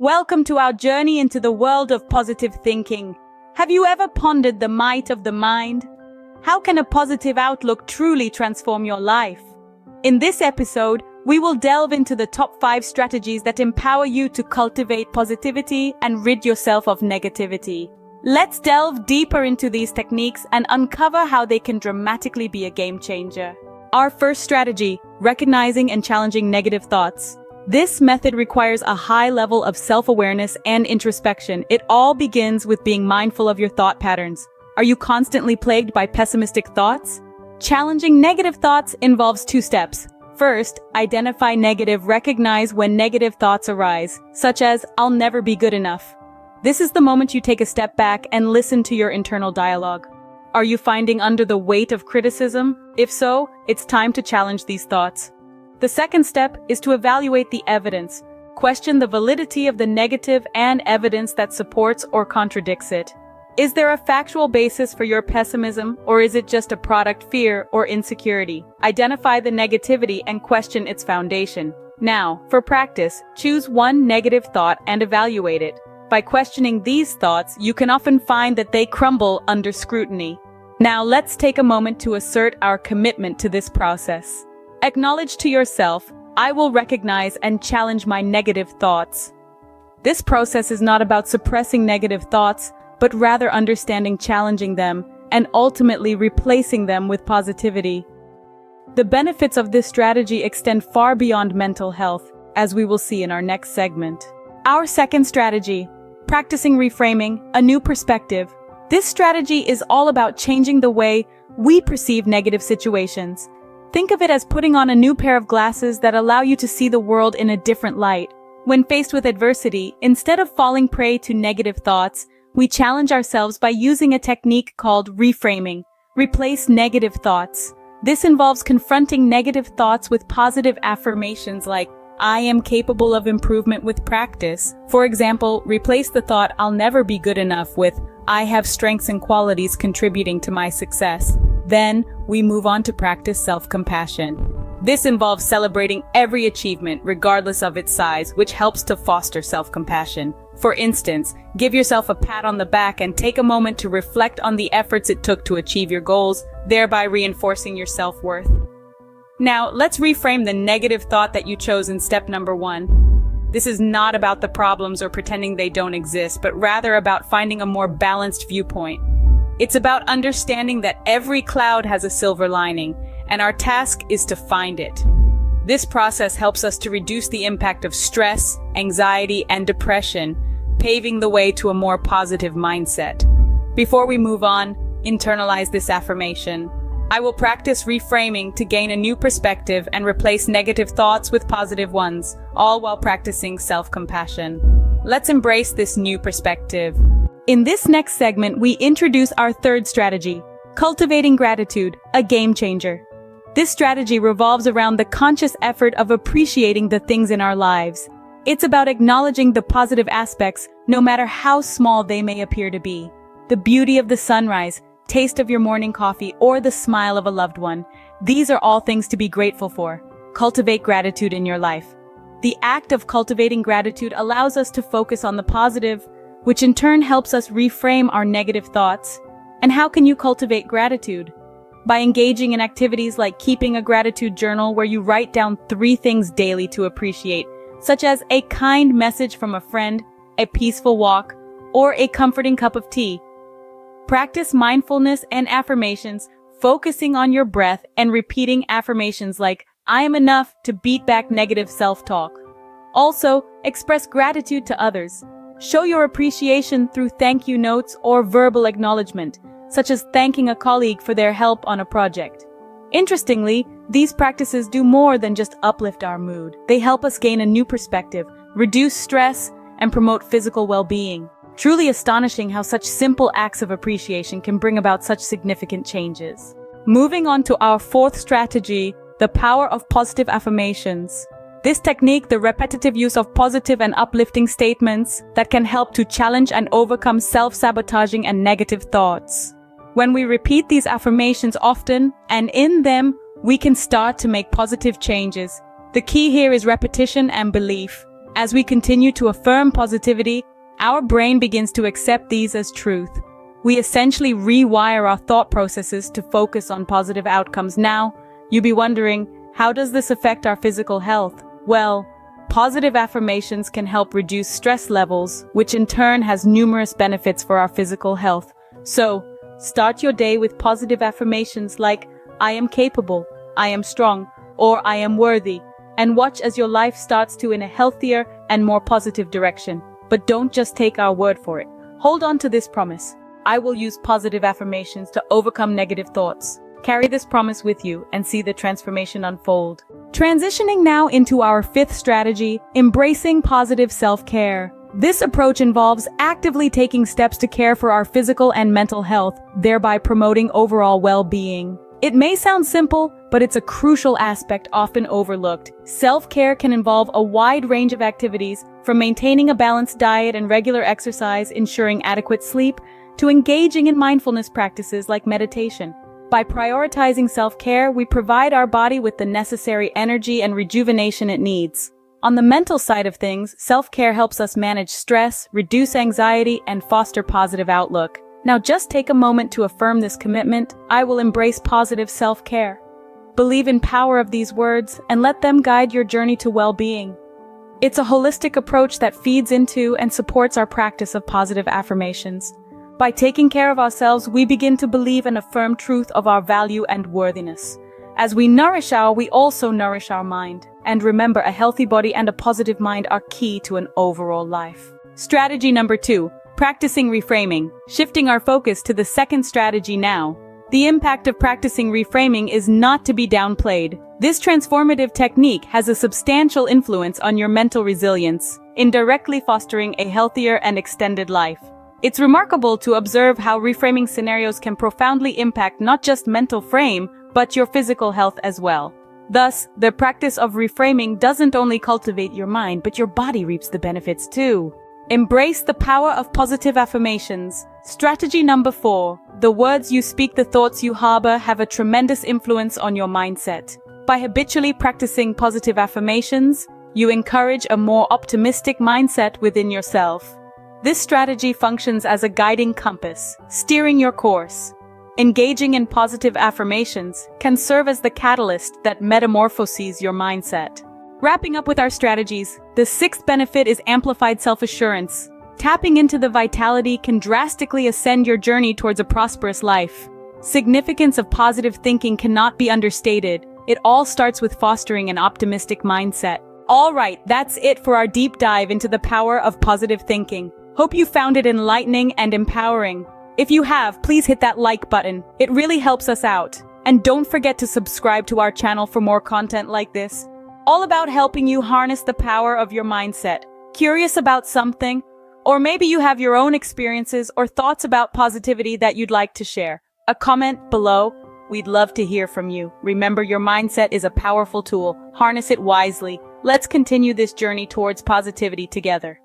Welcome to our journey into the world of positive thinking. Have you ever pondered the might of the mind? How can a positive outlook truly transform your life? In this episode, we will delve into the top 5 strategies that empower you to cultivate positivity and rid yourself of negativity. Let's delve deeper into these techniques and uncover how they can dramatically be a game changer. Our first strategy, recognizing and challenging negative thoughts. This method requires a high level of self-awareness and introspection. It all begins with being mindful of your thought patterns. Are you constantly plagued by pessimistic thoughts? Challenging negative thoughts involves 2 steps. First, recognize when negative thoughts arise, such as, "I'll never be good enough." This is the moment you take a step back and listen to your internal dialogue. Are you finding under the weight of criticism? If so, it's time to challenge these thoughts. The second step is to evaluate the evidence. Question the validity of the negative and evidence that supports or contradicts it. Is there a factual basis for your pessimism, or is it just a product of fear or insecurity? Identify the negativity and question its foundation. Now, for practice, choose one negative thought and evaluate it. By questioning these thoughts, you can often find that they crumble under scrutiny. Now let's take a moment to assert our commitment to this process. Acknowledge to yourself, "I will recognize and challenge my negative thoughts." This process is not about suppressing negative thoughts, but rather understanding, challenging them, and ultimately replacing them with positivity. The benefits of this strategy extend far beyond mental health, as we will see in our next segment. Our second strategy, practicing reframing, a new perspective. This strategy is all about changing the way we perceive negative situations. Think of it as putting on a new pair of glasses that allow you to see the world in a different light. When faced with adversity, instead of falling prey to negative thoughts, we challenge ourselves by using a technique called reframing. Replace negative thoughts. This involves confronting negative thoughts with positive affirmations like, "I am capable of improvement with practice." For example, replace the thought, "I'll never be good enough" with, "I have strengths and qualities contributing to my success." Then, we move on to practice self-compassion. This involves celebrating every achievement, regardless of its size, which helps to foster self-compassion. For instance, give yourself a pat on the back and take a moment to reflect on the efforts it took to achieve your goals, thereby reinforcing your self-worth. Now, let's reframe the negative thought that you chose in step number 1. This is not about the problems or pretending they don't exist, but rather about finding a more balanced viewpoint. It's about understanding that every cloud has a silver lining, and our task is to find it. This process helps us to reduce the impact of stress, anxiety, and depression, paving the way to a more positive mindset. Before we move on, internalize this affirmation. I will practice reframing to gain a new perspective and replace negative thoughts with positive ones, all while practicing self-compassion. Let's embrace this new perspective. In this next segment, we introduce our third strategy, cultivating gratitude, a game changer. This strategy revolves around the conscious effort of appreciating the things in our lives. It's about acknowledging the positive aspects, no matter how small they may appear to be. The beauty of the sunrise, taste of your morning coffee, or the smile of a loved one. These are all things to be grateful for. Cultivate gratitude in your life. The act of cultivating gratitude allows us to focus on the positive, which in turn helps us reframe our negative thoughts. And how can you cultivate gratitude? By engaging in activities like keeping a gratitude journal where you write down 3 things daily to appreciate, such as a kind message from a friend, a peaceful walk, or a comforting cup of tea. Practice mindfulness and affirmations, focusing on your breath and repeating affirmations like, "I am enough," to beat back negative self-talk. Also, express gratitude to others. Show your appreciation through thank you notes or verbal acknowledgement, such as thanking a colleague for their help on a project. Interestingly, these practices do more than just uplift our mood. They help us gain a new perspective, reduce stress, and promote physical well-being. Truly astonishing how such simple acts of appreciation can bring about such significant changes. Moving on to our fourth strategy, the power of positive affirmations. This technique, the repetitive use of positive and uplifting statements that can help to challenge and overcome self-sabotaging and negative thoughts. When we repeat these affirmations often, and in them, we can start to make positive changes. The key here is repetition and belief. As we continue to affirm positivity, our brain begins to accept these as truth. We essentially rewire our thought processes to focus on positive outcomes. Now, you'll be wondering, how does this affect our physical health? Well, positive affirmations can help reduce stress levels, which in turn has numerous benefits for our physical health. So, start your day with positive affirmations like, I am capable, I am strong, or I am worthy, and watch as your life starts to in a healthier and more positive direction. But don't just take our word for it. Hold on to this promise. I will use positive affirmations to overcome negative thoughts. Carry this promise with you and see the transformation unfold. Transitioning now into our fifth strategy, embracing positive self-care. This approach involves actively taking steps to care for our physical and mental health, thereby promoting overall well-being. It may sound simple, but it's a crucial aspect often overlooked. Self-care can involve a wide range of activities, from maintaining a balanced diet and regular exercise, ensuring adequate sleep, to engaging in mindfulness practices like meditation. By prioritizing self-care, we provide our body with the necessary energy and rejuvenation it needs. On the mental side of things, self-care helps us manage stress, reduce anxiety, and foster positive outlook. Now just take a moment to affirm this commitment. I will embrace positive self-care. Believe in the power of these words and let them guide your journey to well-being. It's a holistic approach that feeds into and supports our practice of positive affirmations. By taking care of ourselves, we begin to believe and affirm truth of our value and worthiness. As we we also nourish our mind. And remember, a healthy body and a positive mind are key to an overall life. Strategy number 2, practicing reframing. Shifting our focus to the second strategy now. The impact of practicing reframing is not to be downplayed. This transformative technique has a substantial influence on your mental resilience, indirectly fostering a healthier and extended life. It's remarkable to observe how reframing scenarios can profoundly impact not just mental frame, but your physical health as well. Thus, the practice of reframing doesn't only cultivate your mind, but your body reaps the benefits too. Embrace the power of positive affirmations. Strategy number 4. The words you speak, the thoughts you harbor, have a tremendous influence on your mindset. By habitually practicing positive affirmations, you encourage a more optimistic mindset within yourself. This strategy functions as a guiding compass, steering your course. Engaging in positive affirmations can serve as the catalyst that metamorphoses your mindset. Wrapping up with our strategies, the sixth benefit is amplified self-assurance. Tapping into the vitality can drastically ascend your journey towards a prosperous life. Significance of positive thinking cannot be understated. It all starts with fostering an optimistic mindset. All right, that's it for our deep dive into the power of positive thinking. Hope you found it enlightening and empowering. If you have, please hit that like button. It really helps us out. And don't forget to subscribe to our channel for more content like this. All about helping you harness the power of your mindset. Curious about something? Or maybe you have your own experiences or thoughts about positivity that you'd like to share. A comment below. We'd love to hear from you. Remember, your mindset is a powerful tool. Harness it wisely. Let's continue this journey towards positivity together.